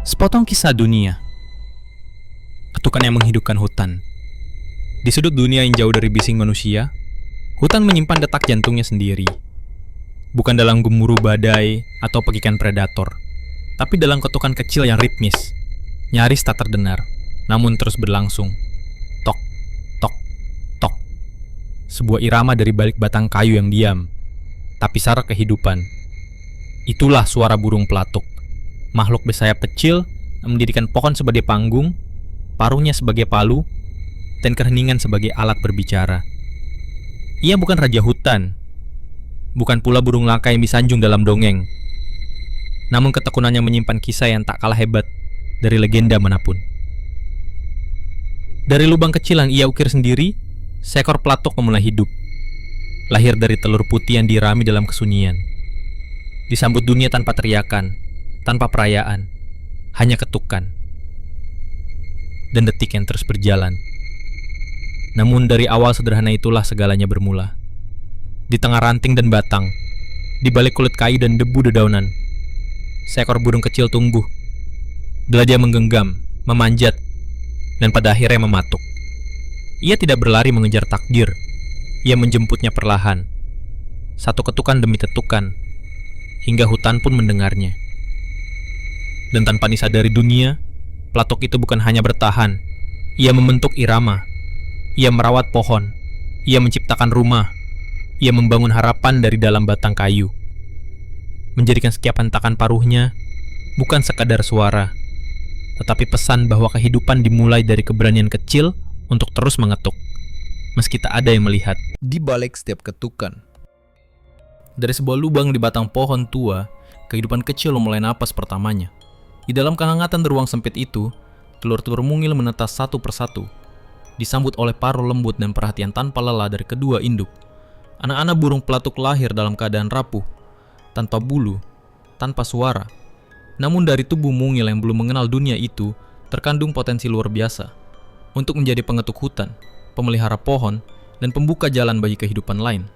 Sepotong kisah dunia. Ketukan yang menghidupkan hutan. Di sudut dunia yang jauh dari bising manusia, hutan menyimpan detak jantungnya sendiri. Bukan dalam gemuruh badai atau pekikan predator, tapi dalam ketukan kecil yang ritmis, nyaris tak terdengar, namun terus berlangsung. Tok, tok, tok. Sebuah irama dari balik batang kayu yang diam, tapi syarat kehidupan. Itulah suara burung pelatuk. Makhluk bersayap kecil yang mendirikan pohon sebagai panggung, paruhnya sebagai palu, dan keheningan sebagai alat berbicara. Ia bukan raja hutan, bukan pula burung langka yang disanjung dalam dongeng. Namun ketekunannya menyimpan kisah yang tak kalah hebat dari legenda manapun. Dari lubang kecil yang ia ukir sendiri, seekor pelatuk memulai hidup. Lahir dari telur putih yang dirami dalam kesunyian. Disambut dunia tanpa teriakan, tanpa perayaan, hanya ketukan dan detik yang terus berjalan. Namun dari awal sederhana itulah segalanya bermula. Di tengah ranting dan batang, di balik kulit kayu dan debu dedaunan, seekor burung kecil tumbuh. Dia menggenggam, memanjat, dan pada akhirnya mematuk. Ia tidak berlari mengejar takdir, ia menjemputnya perlahan, satu ketukan demi ketukan, hingga hutan pun mendengarnya. Dan tanpa disadari dunia, pelatuk itu bukan hanya bertahan, ia membentuk irama, ia merawat pohon, ia menciptakan rumah, ia membangun harapan dari dalam batang kayu. Menjadikan setiap hentakan paruhnya bukan sekadar suara, tetapi pesan bahwa kehidupan dimulai dari keberanian kecil untuk terus mengetuk, meski tak ada yang melihat. Di balik setiap ketukan, Dari sebuah lubang di batang pohon tua, kehidupan kecil memulai napas pertamanya. Di dalam kehangatan ruang sempit itu, telur-telur mungil menetas satu persatu, disambut oleh paruh lembut dan perhatian tanpa lelah dari kedua induk. Anak-anak burung pelatuk lahir dalam keadaan rapuh, tanpa bulu, tanpa suara. Namun dari tubuh mungil yang belum mengenal dunia itu, terkandung potensi luar biasa untuk menjadi pengetuk hutan, pemelihara pohon, dan pembuka jalan bagi kehidupan lain.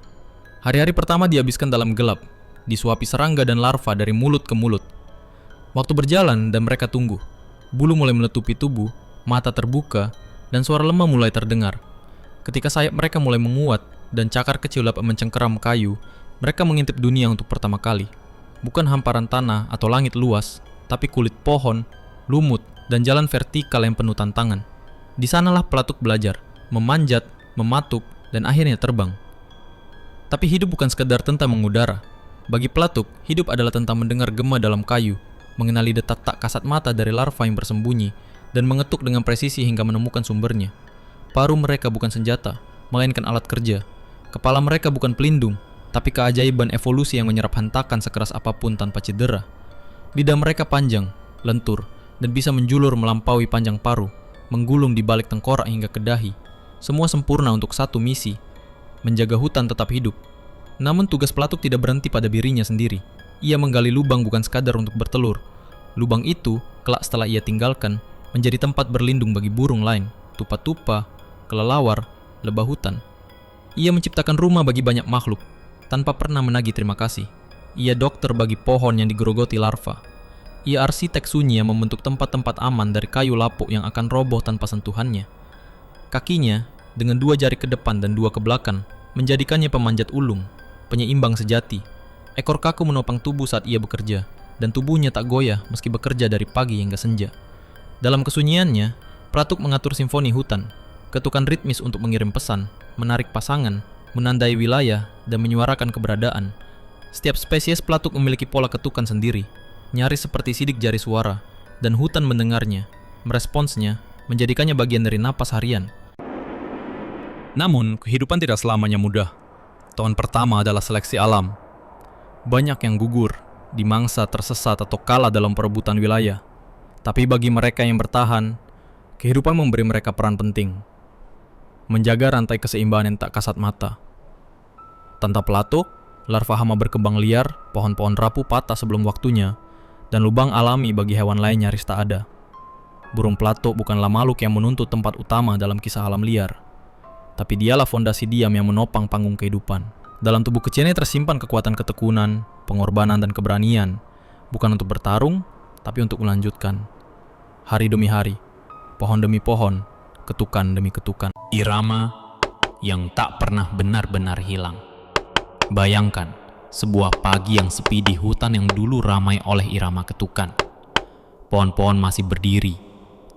Hari-hari pertama dihabiskan dalam gelap, disuapi serangga dan larva dari mulut ke mulut. Waktu berjalan dan mereka tunggu. Bulu mulai menutupi tubuh, mata terbuka, dan suara lemah mulai terdengar. Ketika sayap mereka mulai menguat dan cakar kecil dapat mencengkeram kayu, mereka mengintip dunia untuk pertama kali. Bukan hamparan tanah atau langit luas, tapi kulit pohon, lumut, dan jalan vertikal yang penuh tantangan. Di sanalah pelatuk belajar, memanjat, mematuk, dan akhirnya terbang. Tapi hidup bukan sekedar tentang mengudara. Bagi pelatuk, hidup adalah tentang mendengar gema dalam kayu, mengenali detak tak kasat mata dari larva yang bersembunyi, dan mengetuk dengan presisi hingga menemukan sumbernya. Paruh mereka bukan senjata, melainkan alat kerja. Kepala mereka bukan pelindung, tapi keajaiban evolusi yang menyerap hentakan sekeras apapun tanpa cedera. Lidah mereka panjang, lentur, dan bisa menjulur melampaui panjang paruh, menggulung di balik tengkorak hingga ke dahi. Semua sempurna untuk satu misi, menjaga hutan tetap hidup. Namun tugas pelatuk tidak berhenti pada dirinya sendiri. Ia menggali lubang bukan sekadar untuk bertelur. Lubang itu, kelak setelah ia tinggalkan, menjadi tempat berlindung bagi burung lain, tupa-tupa, kelelawar, lebah hutan. Ia menciptakan rumah bagi banyak makhluk, tanpa pernah menagih terima kasih. Ia dokter bagi pohon yang digerogoti larva. Ia arsitek sunyi yang membentuk tempat-tempat aman dari kayu lapuk yang akan roboh tanpa sentuhannya. Kakinya, dengan 2 jari ke depan dan 2 ke belakang, menjadikannya pemanjat ulung, penyeimbang sejati. Ekor kaku menopang tubuh saat ia bekerja, dan tubuhnya tak goyah meski bekerja dari pagi hingga senja. Dalam kesunyiannya, pelatuk mengatur simfoni hutan, ketukan ritmis untuk mengirim pesan, menarik pasangan, menandai wilayah, dan menyuarakan keberadaan. Setiap spesies pelatuk memiliki pola ketukan sendiri, nyaris seperti sidik jari suara, dan hutan mendengarnya, meresponsnya, menjadikannya bagian dari napas harian. Namun, kehidupan tidak selamanya mudah. Tahun pertama adalah seleksi alam. Banyak yang gugur, dimangsa, tersesat, atau kalah dalam perebutan wilayah. Tapi bagi mereka yang bertahan, kehidupan memberi mereka peran penting. Menjaga rantai keseimbangan yang tak kasat mata. Tanpa pelatuk, larva hama berkembang liar, pohon-pohon rapuh patah sebelum waktunya, dan lubang alami bagi hewan lain nyaris tak ada. Burung pelatuk bukanlah makhluk yang menuntut tempat utama dalam kisah alam liar, tapi dialah fondasi diam yang menopang panggung kehidupan. Dalam tubuh kecilnya tersimpan kekuatan ketekunan, pengorbanan, dan keberanian, bukan untuk bertarung, tapi untuk melanjutkan. Hari demi hari, pohon demi pohon, ketukan demi ketukan. Irama yang tak pernah benar-benar hilang. Bayangkan, sebuah pagi yang sepi di hutan yang dulu ramai oleh irama ketukan. Pohon-pohon masih berdiri,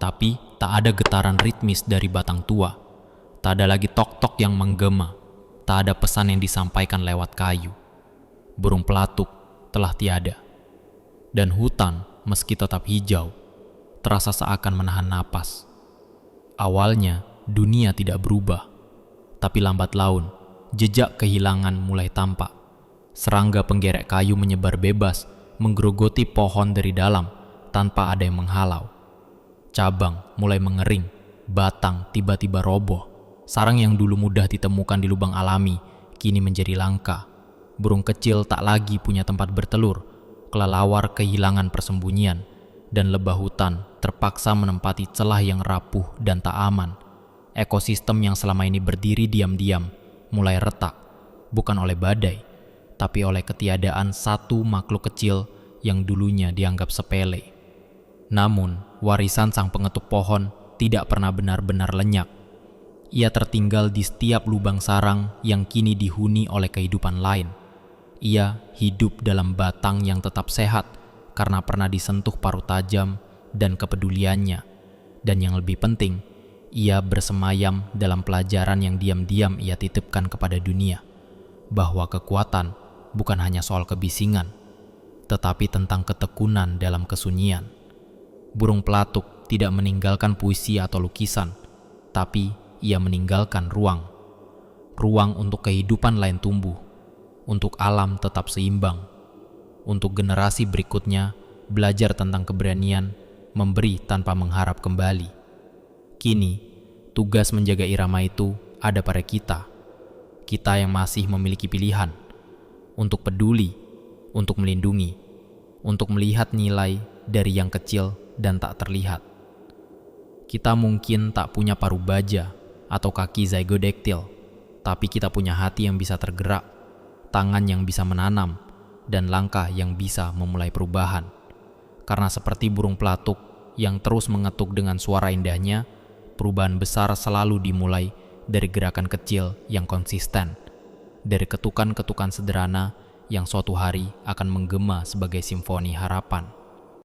tapi tak ada getaran ritmis dari batang tua. Tak ada lagi tok-tok yang menggema. Tak ada pesan yang disampaikan lewat kayu. Burung pelatuk telah tiada. Dan hutan, meski tetap hijau, terasa seakan menahan napas. Awalnya, dunia tidak berubah. Tapi lambat laun, jejak kehilangan mulai tampak. Serangga penggerek kayu menyebar bebas, menggerogoti pohon dari dalam, tanpa ada yang menghalau. Cabang mulai mengering, batang tiba-tiba roboh. Sarang yang dulu mudah ditemukan di lubang alami, kini menjadi langka. Burung kecil tak lagi punya tempat bertelur, kelelawar kehilangan persembunyian, dan lebah hutan terpaksa menempati celah yang rapuh dan tak aman. Ekosistem yang selama ini berdiri diam-diam mulai retak, bukan oleh badai, tapi oleh ketiadaan satu makhluk kecil yang dulunya dianggap sepele. Namun, warisan sang pengetuk pohon tidak pernah benar-benar lenyap. Ia tertinggal di setiap lubang sarang yang kini dihuni oleh kehidupan lain. Ia hidup dalam batang yang tetap sehat karena pernah disentuh paruh tajam dan kepeduliannya. Dan yang lebih penting, ia bersemayam dalam pelajaran yang diam-diam ia titipkan kepada dunia, bahwa kekuatan bukan hanya soal kebisingan, tetapi tentang ketekunan dalam kesunyian. Burung pelatuk tidak meninggalkan puisi atau lukisan, tapi ia meninggalkan ruang. Ruang untuk kehidupan lain tumbuh, untuk alam tetap seimbang, untuk generasi berikutnya belajar tentang keberanian memberi tanpa mengharap kembali. Kini, tugas menjaga irama itu ada pada kita. Kita yang masih memiliki pilihan untuk peduli, untuk melindungi, untuk melihat nilai dari yang kecil dan tak terlihat. Kita mungkin tak punya paruh baja atau kaki zygodactyl, tapi kita punya hati yang bisa tergerak, tangan yang bisa menanam, dan langkah yang bisa memulai perubahan. Karena seperti burung pelatuk yang terus mengetuk dengan suara indahnya, perubahan besar selalu dimulai dari gerakan kecil yang konsisten, dari ketukan-ketukan sederhana yang suatu hari akan menggema sebagai simfoni harapan.